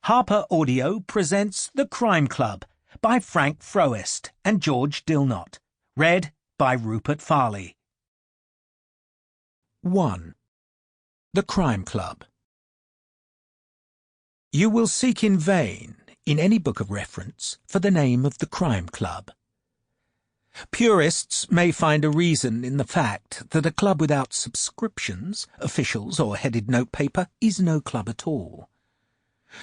Harper Audio presents The Crime Club by Frank Froest and George Dilnot. Read by Rupert Farley. 1. The Crime Club. You will seek in vain, in any book of reference, for the name of the Crime Club. Purists may find a reason in the fact that a club without subscriptions, officials, or headed notepaper is no club at all.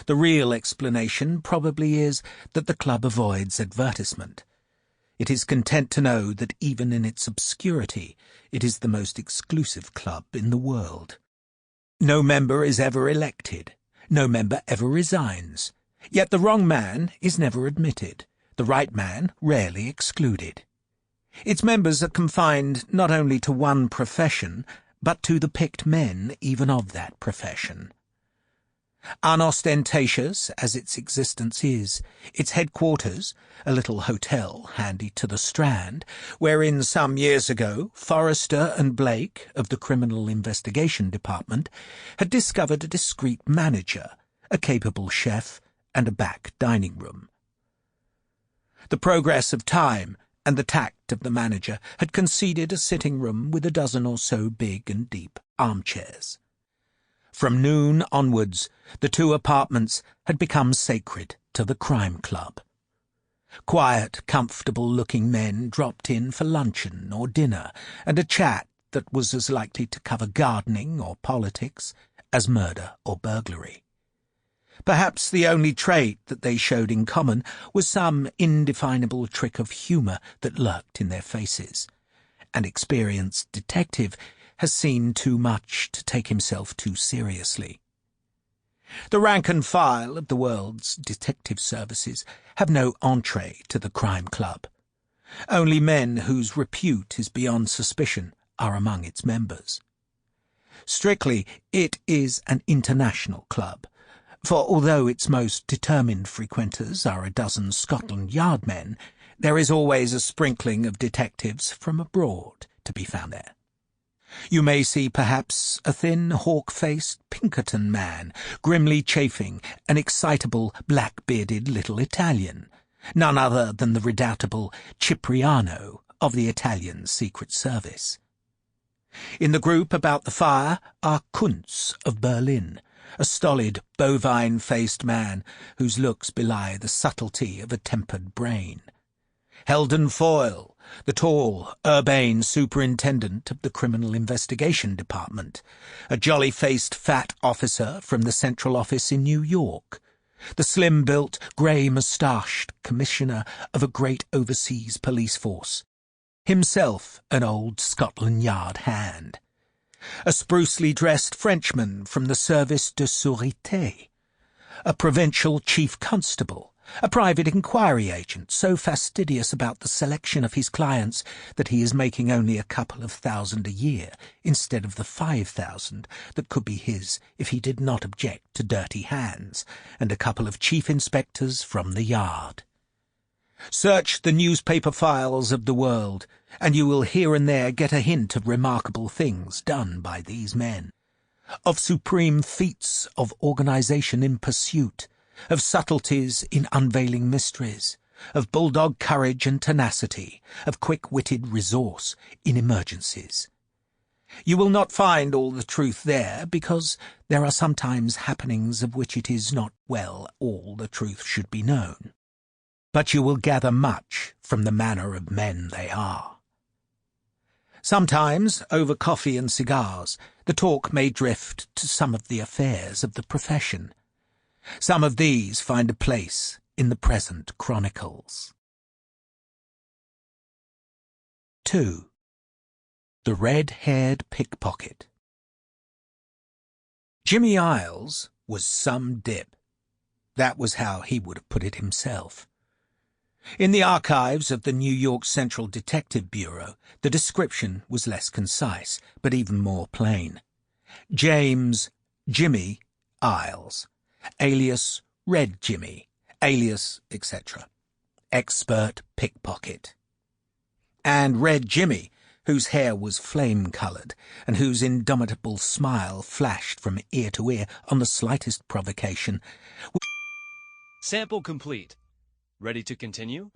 The real explanation probably is that the club avoids advertisement. It is content to know that even in its obscurity, it is the most exclusive club in the world. No member is ever elected. No member ever resigns. Yet the wrong man is never admitted, the right man rarely excluded. Its members are confined not only to one profession, but to the picked men even of that profession. Unostentatious as its existence is, its headquarters, a little hotel handy to the Strand, wherein some years ago Forrester and Blake of the Criminal Investigation Department had discovered a discreet manager, a capable chef, and a back dining room. The progress of time and the tact of the manager had conceded a sitting room with a dozen or so big and deep armchairs. From noon onwards, the two apartments had become sacred to the Crime Club. Quiet, comfortable-looking men dropped in for luncheon or dinner, and a chat that was as likely to cover gardening or politics as murder or burglary. Perhaps the only trait that they showed in common was some indefinable trick of humour that lurked in their faces. An experienced detective has seen too much to take himself too seriously. The rank and file of the world's detective services have no entree to the Crime Club. Only men whose repute is beyond suspicion are among its members. Strictly, it is an international club, for although its most determined frequenters are a dozen Scotland Yard men, there is always a sprinkling of detectives from abroad to be found there. You may see perhaps a thin, hawk-faced Pinkerton man, grimly chafing an excitable, black-bearded little Italian, none other than the redoubtable Cipriano of the Italian Secret Service. In the group about the fire are Kuntz of Berlin, a stolid, bovine-faced man whose looks belie the subtlety of a tempered brain. Heldon Foyle, the tall, urbane superintendent of the Criminal Investigation Department, a jolly-faced fat officer from the Central Office in New York, the slim-built, grey-moustached commissioner of a great overseas police force, himself an old Scotland Yard hand, a sprucely dressed Frenchman from the Service de Sûreté, a provincial chief constable, a private inquiry agent so fastidious about the selection of his clients that he is making only a couple of thousand a year instead of the 5,000 that could be his if he did not object to dirty hands, and a couple of chief inspectors from the Yard. Search the newspaper files of the world, and you will here and there get a hint of remarkable things done by these men, of supreme feats of organization in pursuit, of subtleties in unveiling mysteries, of bulldog courage and tenacity, of quick-witted resource in emergencies. You will not find all the truth there, because there are sometimes happenings of which it is not well all the truth should be known. But you will gather much from the manner of men they are. Sometimes, over coffee and cigars, the talk may drift to some of the affairs of the profession. Some of these find a place in the present chronicles. 2. The Red-Haired Pickpocket. Jimmy Iles was some dip. That was how he would have put it himself. In the archives of the New York Central Detective Bureau, the description was less concise, but even more plain. James Jimmy Iles, alias Red Jimmy, alias etc. Expert pickpocket. And Red Jimmy, whose hair was flame-coloured, and whose indomitable smile flashed from ear to ear on the slightest provocation, Sample complete. Ready to continue?